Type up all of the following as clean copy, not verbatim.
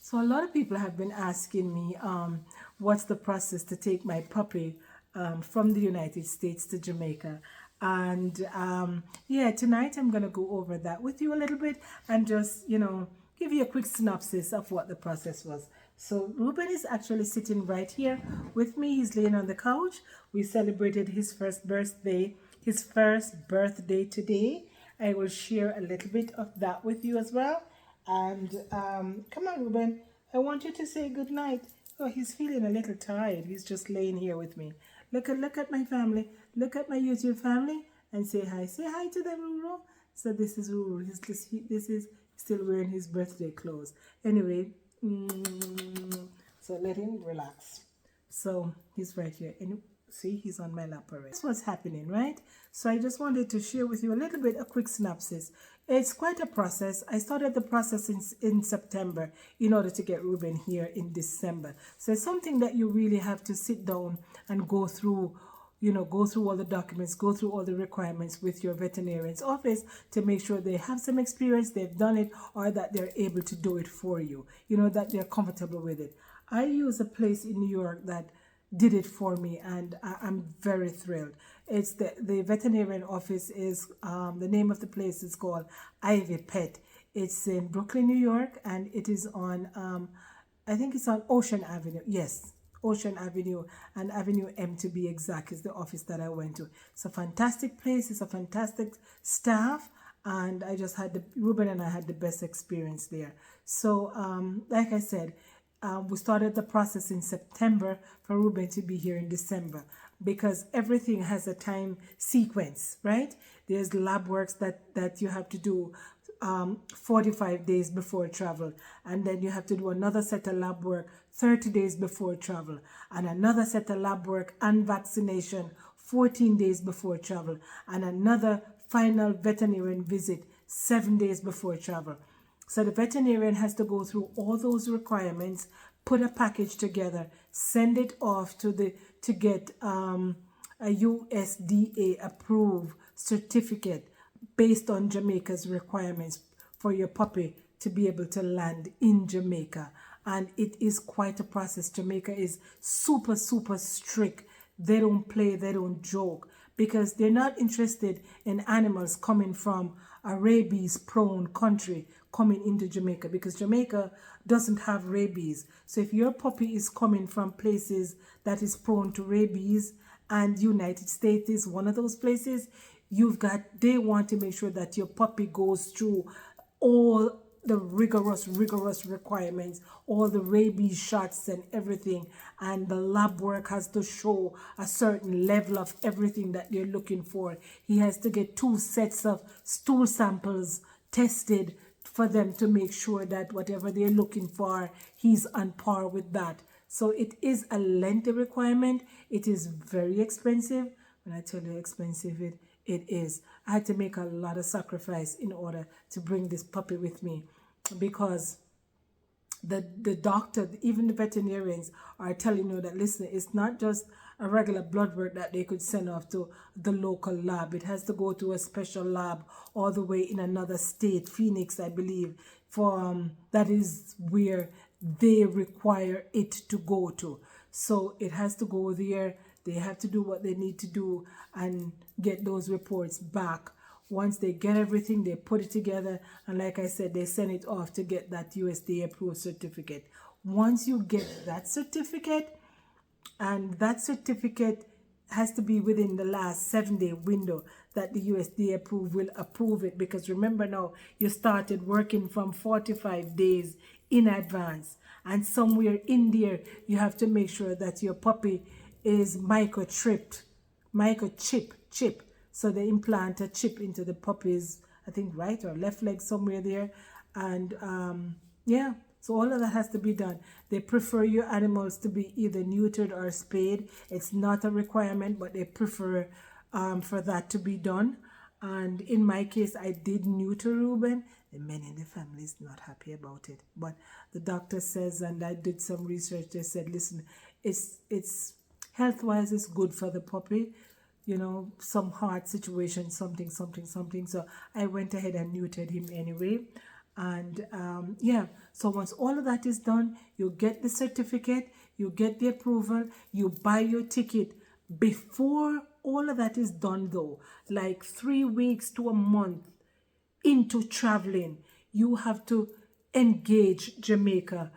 So a lot of people have been asking me, what's the process to take my puppy from the United States to Jamaica? And yeah, tonight I'm going to go over that with you a little bit and just, give you a quick synopsis of what the process was. So Ruben is actually sitting right here with me. He's laying on the couch. We celebrated his first birthday today. I will share a little bit of that with you as well. And come on, Ruben. I want you to say good night. Oh, he's feeling a little tired. He's just laying here with me. Look at my family. Look at my YouTube family and say hi. Say hi to them, Ruru. So this is Ruru. This is still wearing his birthday clothes. Anyway, so let him relax. So he's right here. And see, he's on my lap already. That's what's happening, right? So I just wanted to share with you a little bit, a quick synopsis. It's quite a process. I started the process in September in order to get Ruben here in December. So it's something that you really have to sit down and go through, go through all the documents, go through all the requirements with your veterinarian's office to make sure they have some experience, they've done it, or that they're able to do it for you, that they're comfortable with it. I use a place in New York that did it for me, and I'm very thrilled. It's the veterinarian office is the name of the place is called Ivy Pet. It's in Brooklyn, New York, and it is on I think it's on Ocean Avenue. Yes, Ocean Avenue and Avenue M to be exact is the office that I went to. It's a fantastic place. It's a fantastic staff, and Ruben and I had the best experience there. So like I said, we started the process in September for Ruben to be here in December because everything has a time sequence, right? There's lab works that you have to do 45 days before travel, and then you have to do another set of lab work 30 days before travel, and another set of lab work and vaccination 14 days before travel, and another final veterinarian visit 7 days before travel. So the veterinarian has to go through all those requirements, put a package together, send it off to get a USDA approved certificate based on Jamaica's requirements for your puppy to be able to land in Jamaica. And it is quite a process. Jamaica is super, super strict. They don't play, they don't joke, because they're not interested in animals coming from a rabies prone country coming into Jamaica, because Jamaica doesn't have rabies. So if your puppy is coming from places that is prone to rabies, and United States is one of those places, they want to make sure that your puppy goes through all the rigorous requirements, all the rabies shots and everything, and the lab work has to show a certain level of everything that you're looking for. He has to get 2 sets of stool samples tested for them to make sure that whatever they're looking for, he's on par with that. So it is a lengthy requirement. It is very expensive. When I tell you expensive, it is. I had to make a lot of sacrifice in order to bring this puppy with me, because the doctor, even the veterinarians, are telling you that, listen, it's not just a regular blood work that they could send off to the local lab. It has to go to a special lab all the way in another state, Phoenix, I believe, for that is where they require it to go to. So it has to go there. They have to do what they need to do and get those reports back. Once they get everything, they put it together, and like I said, they send it off to get that USDA approved certificate. Once you get that certificate, and that certificate has to be within the last 7-day window that the USDA will approve it, because remember now, you started working from 45 days in advance, and somewhere in there you have to make sure that your puppy is microchip. So they implant a chip into the puppy's, I think, right or left leg, somewhere there. And yeah, so all of that has to be done. They prefer your animals to be either neutered or spayed. It's not a requirement, but they prefer for that to be done. And in my case, I did neuter Ruben. The men in the family is not happy about it. But the doctor says, and I did some research, they said, listen, it's health-wise, it's good for the puppy. Some heart situation, something. So I went ahead and neutered him anyway. And yeah, so once all of that is done, you get the certificate, you get the approval, you buy your ticket. Before all of that is done, though, like 3 weeks to a month into traveling, you have to engage Jamaica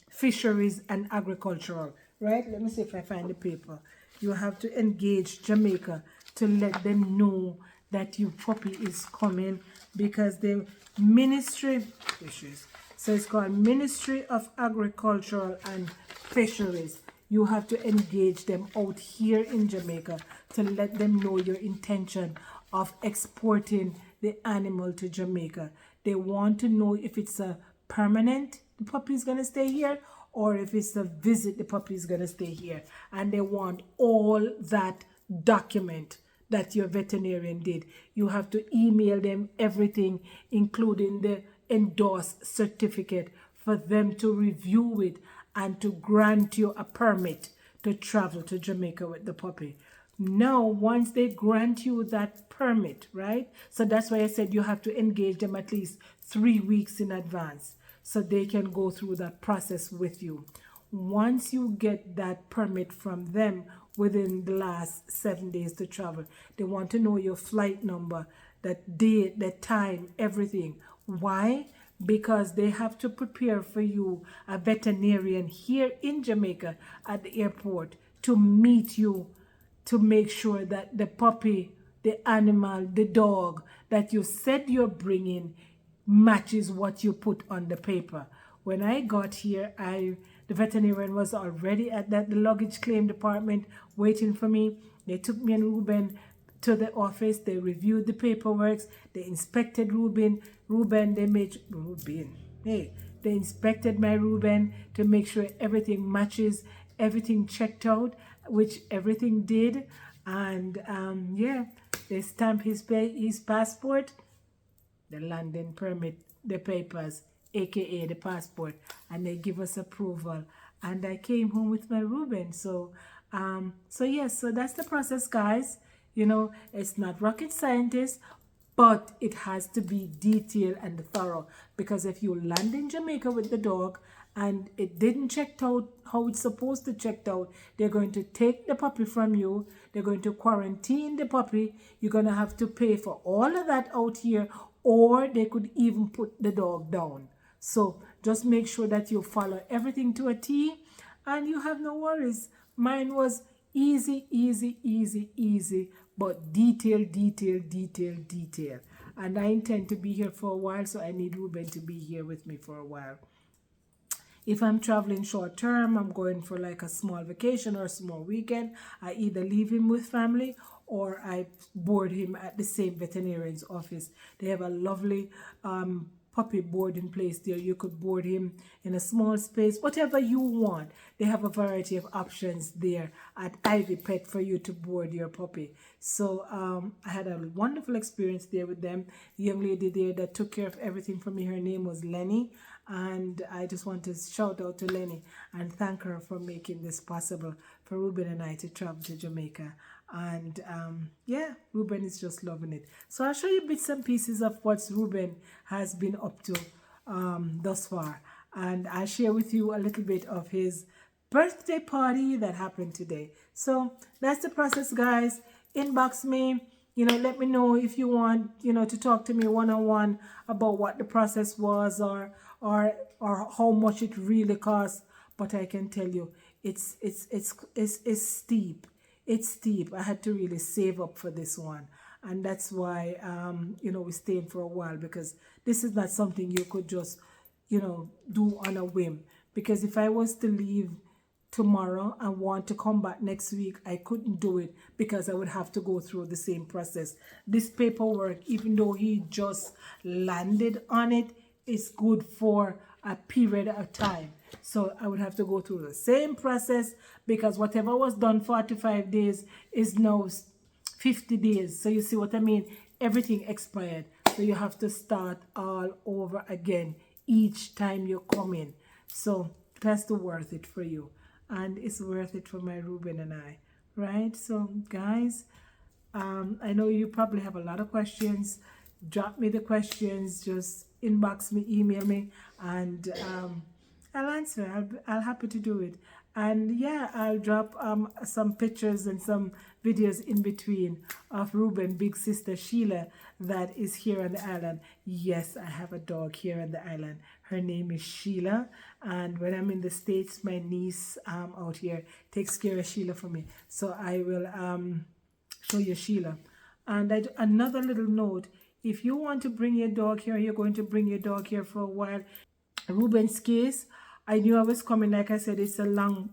fisheries and agricultural, right? Let me see if I find the paper. You have to engage Jamaica to let them know that your puppy is coming, because the ministry fisheries, so it's called Ministry of Agricultural and Fisheries. You have to engage them out here in Jamaica to let them know your intention of exporting the animal to Jamaica. They want to know if it's a permanent, the puppy is going to stay here, or if it's a visit, the puppy is going to stay here. And they want all that document that your veterinarian did. You have to email them everything, including the endorsed certificate, for them to review it and to grant you a permit to travel to Jamaica with the puppy. Now, once they grant you that permit, right? So that's why I said you have to engage them at least 3 weeks in advance so they can go through that process with you. Once you get that permit from them within the last 7 days to travel, they want to know your flight number, that date, that time, everything. Why? Because they have to prepare for you a veterinarian here in Jamaica at the airport to meet you, to make sure that the puppy, the animal, the dog that you said you're bringing matches what you put on the paper. When I got here, the veterinarian was already at the luggage claim department waiting for me. They took me and Ruben to the office. They reviewed the paperwork. They inspected Ruben. They inspected my Ruben to make sure everything matches, everything checked out, which everything did. And yeah, they stamped his passport, the landing permit, the papers, aka the passport, and they give us approval. And I came home with my Ruben. So yes, so that's the process, guys. You know, it's not rocket scientist, but it has to be detailed and thorough, because if you land in Jamaica with the dog and it didn't check out how it's supposed to check out, they're going to take the puppy from you. They're going to quarantine the puppy. You're going to have to pay for all of that out here, or they could even put the dog down. So just make sure that you follow everything to a T and you have no worries. Mine was easy, but detail. And I intend to be here for a while, so I need Ruben to be here with me for a while. If I'm traveling short term, I'm going for like a small vacation or a small weekend, I either leave him with family or I board him at the same veterinarian's office. They have a lovely puppy boarding place there. You could board him in a small space, whatever you want. They have a variety of options there at Ivy Pet for you to board your puppy. So I had a wonderful experience there with them. The young lady there that took care of everything for me, her name was Lenny. And I just want to shout out to Lenny and thank her for making this possible for Ruben and I to travel to Jamaica. And yeah, Ruben is just loving it. So I'll show you bits and pieces of what Ruben has been up to thus far. And I'll share with you a little bit of his birthday party that happened today. So that's the process, guys. Inbox me. You know, let me know if you want, you know, to talk to me one-on-one about what the process was or how much it really costs. But I can tell you, it's steep. It's steep. I had to really save up for this one. And that's why, you know, we stayed for a while, because this is not something you could just, you know, do on a whim. Because if I was to leave tomorrow and want to come back next week, I couldn't do it, because I would have to go through the same process. This paperwork, even though he just landed on it, is good for a period of time. So I would have to go through the same process, because whatever was done 45 days is now 50 days. So you see what I mean? Everything expired. So you have to start all over again each time you come in. So that's the worth it for you. And it's worth it for my Ruben and I, right? So guys, I know you probably have a lot of questions. drop me the questions, just inbox me, email me, and I'll answer. I'll happy to do it. And yeah, I'll drop some pictures and some videos in between of Ruben, big sister Sheila, that is here on the island. Yes, I have a dog here on the island. Her name is Sheila. And when I'm in the States, my niece out here takes care of Sheila for me. So I will show you Sheila. And another little note, if you want to bring your dog here, you're going to bring your dog here for a while. Ruben's case, I knew I was coming. Like I said, it's a long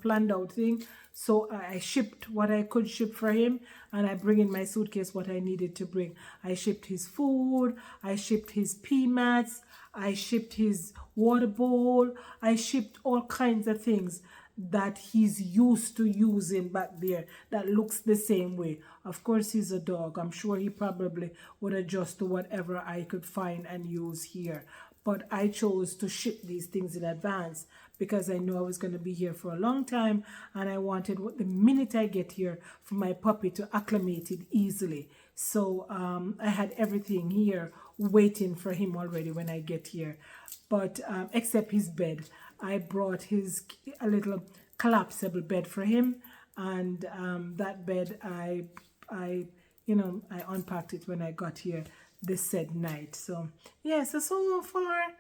planned out thing. So I shipped what I could ship for him, and I bring in my suitcase what I needed to bring. I shipped his food, I shipped his pee mats, I shipped his water bowl, I shipped all kinds of things that he's used to using back there that looks the same way. Of course, he's a dog. I'm sure he probably would adjust to whatever I could find and use here. But I chose to ship these things in advance because I knew I was going to be here for a long time, and I wanted the minute I get here for my puppy to acclimate it easily. So I had everything here waiting for him already when I get here, but except his bed. I brought a little collapsible bed for him, and that bed I unpacked it when I got here this said night. So yeah, so far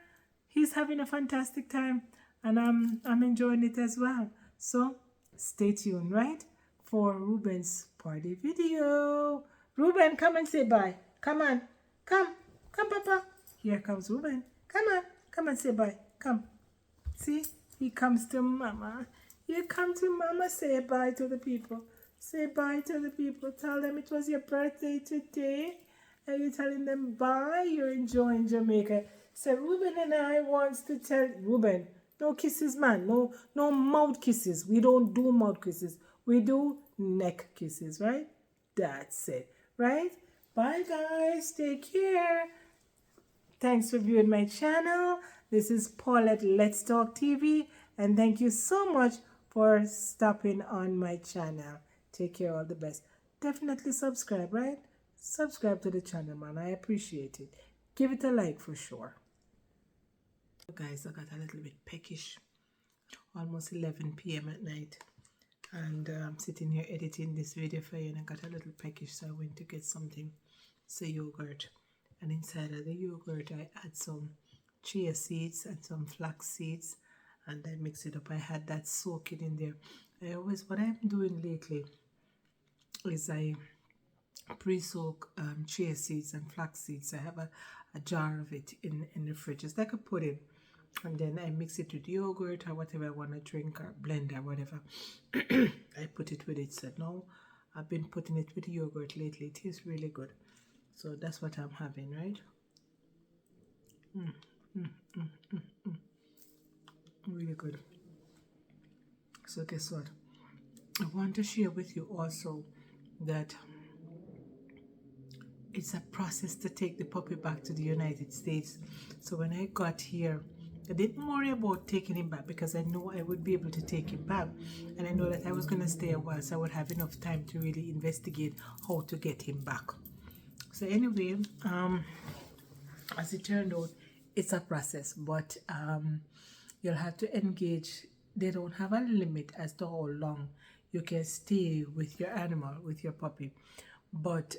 he's having a fantastic time, and I'm enjoying it as well. So stay tuned, right, for Ruben's party video. Ruben, come and say bye. Come on, come, Papa. Here comes Ruben. Come and say bye. Come. See, he comes to Mama. You come to Mama, say bye to the people. Say bye to the people. Tell them it was your birthday today. And you're telling them bye. You're enjoying Jamaica. So Ruben and I wants to tell Ruben, no kisses, man. No mouth kisses. We don't do mouth kisses. We do neck kisses, right? That's it, right? Bye, guys. Take care. Thanks for viewing my channel. This is Paulette Let's Talk TV, and thank you so much for stopping on my channel. Take care, all the best. Definitely subscribe, right? Subscribe to the channel, man. I appreciate it. Give it a like for sure. Guys, I got a little bit peckish. Almost 11 p.m. at night. And I'm sitting here editing this video for you, and I got a little peckish, so I went to get something. It's a yogurt. And inside of the yogurt, I add some chia seeds and some flax seeds, and I mix it up. I had that soaking in there. What I'm doing lately is I pre-soak chia seeds and flax seeds. I have a jar of it in the fridge. It's like a pudding. And then I mix it with yogurt or whatever I want to drink, or blend or whatever. I put it with it. So now I've been putting it with yogurt lately. It tastes really good. So that's what I'm having, right? Really good. So guess what? I want to share with you also that it's a process to take the puppy back to the United States. So when I got here, I didn't worry about taking him back because I knew I would be able to take him back, and I know that I was going to stay a while, so I would have enough time to really investigate how to get him back. So anyway, as it turned out, it's a process, but you'll have to engage. They don't have a limit as to how long you can stay with your animal, with your puppy, but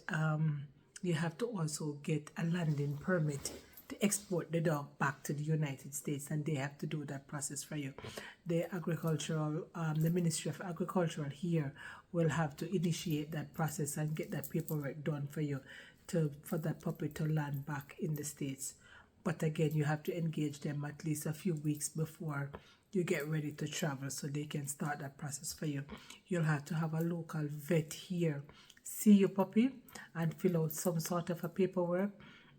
you have to also get a landing permit to export the dog back to the United States, and they have to do that process for you. The Ministry of Agriculture here will have to initiate that process and get that paperwork done for you for that puppy to land back in the States. But again, you have to engage them at least a few weeks before you get ready to travel so they can start that process for you. You'll have to have a local vet here see your puppy and fill out some sort of a paperwork.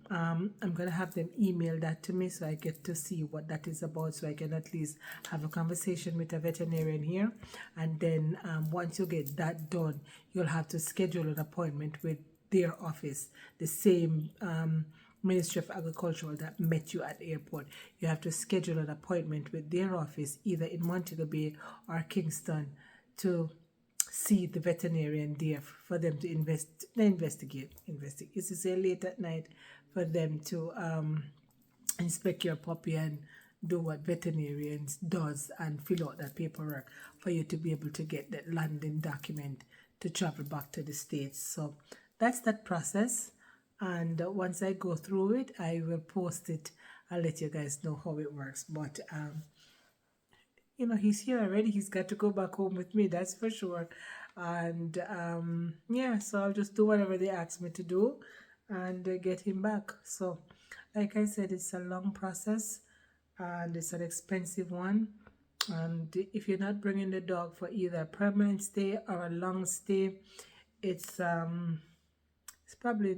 I'm going to have them email that to me so I get to see what that is about, so I can at least have a conversation with a veterinarian here. And then once you get that done, you'll have to schedule an appointment with their office, the same Ministry of Agriculture that met you at the airport. You have to schedule an appointment with their office either in Montego Bay or Kingston to see the veterinarian there for them to investigate. This is late at night for them to inspect your puppy and do what veterinarians does and fill out that paperwork for you to be able to get that landing document to travel back to the States. So that's that process. And once I go through it, I will post it. I'll let you guys know how it works. But he's here already. He's got to go back home with me, that's for sure. And yeah, so I'll just do whatever they ask me to do and get him back. So, like I said, it's a long process and it's an expensive one. And if you're not bringing the dog for either a permanent stay or a long stay, it's probably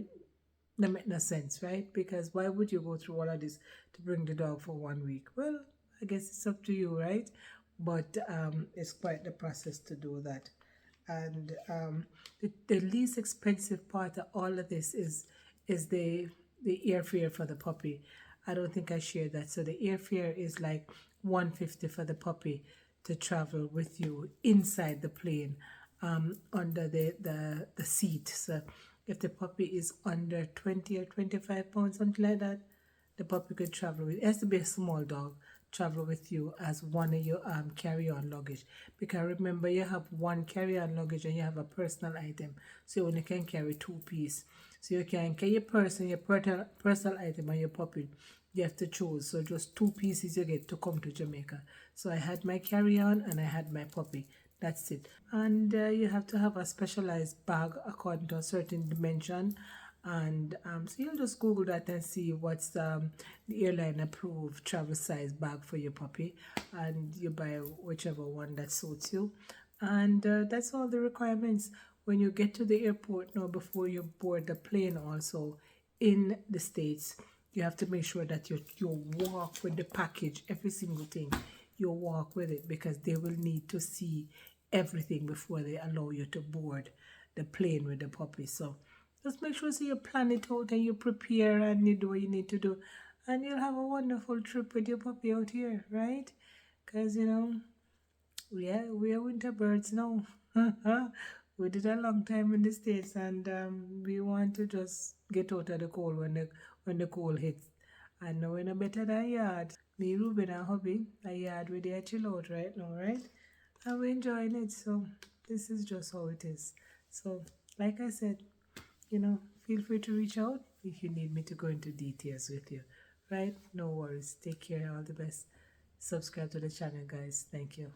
not make no sense, right? Because why would you go through all of this to bring the dog for 1 week? Well, I guess it's up to you, right? But it's quite the process to do that. And the least expensive part of all of this is the airfare for the puppy. I don't think I shared that. So the airfare is like 150 for the puppy to travel with you inside the plane, under the seat. So if the puppy is under 20 or 25 pounds, something like that, the puppy could travel with. It has to be a small dog, travel with you as one of your carry-on luggage. Because remember, you have one carry-on luggage and you have a personal item, so you only can carry two piece. So you can carry your personal item and your puppy. You have to choose. So just two pieces you get to come to Jamaica. So I had my carry-on and I had my puppy. That's it. And you have to have a specialized bag according to a certain dimension. And so you'll just Google that and see what's the airline approved travel size bag for your puppy, and you buy whichever one that suits you. And that's all the requirements. When you get to the airport now, before you board the plane, also in the States, you have to make sure that you walk with the package, every single thing. You walk with it because they will need to see everything before they allow you to board the plane with the puppy. So just make sure so you plan it out and you prepare and you do what you need to do. And you'll have a wonderful trip with your puppy out here, right? Because, yeah, we are winter birds now. We did a long time in the States, and we want to just get out of the cold when the cold hits. And now we're no better than a yard. Me, Ruben, and hubby, a yard where they chill out right now, right? And we're enjoying it. So this is just how it is. So, like I said, feel free to reach out if you need me to go into details with you, right? No worries. Take care. All the best. Subscribe to the channel, guys. Thank you.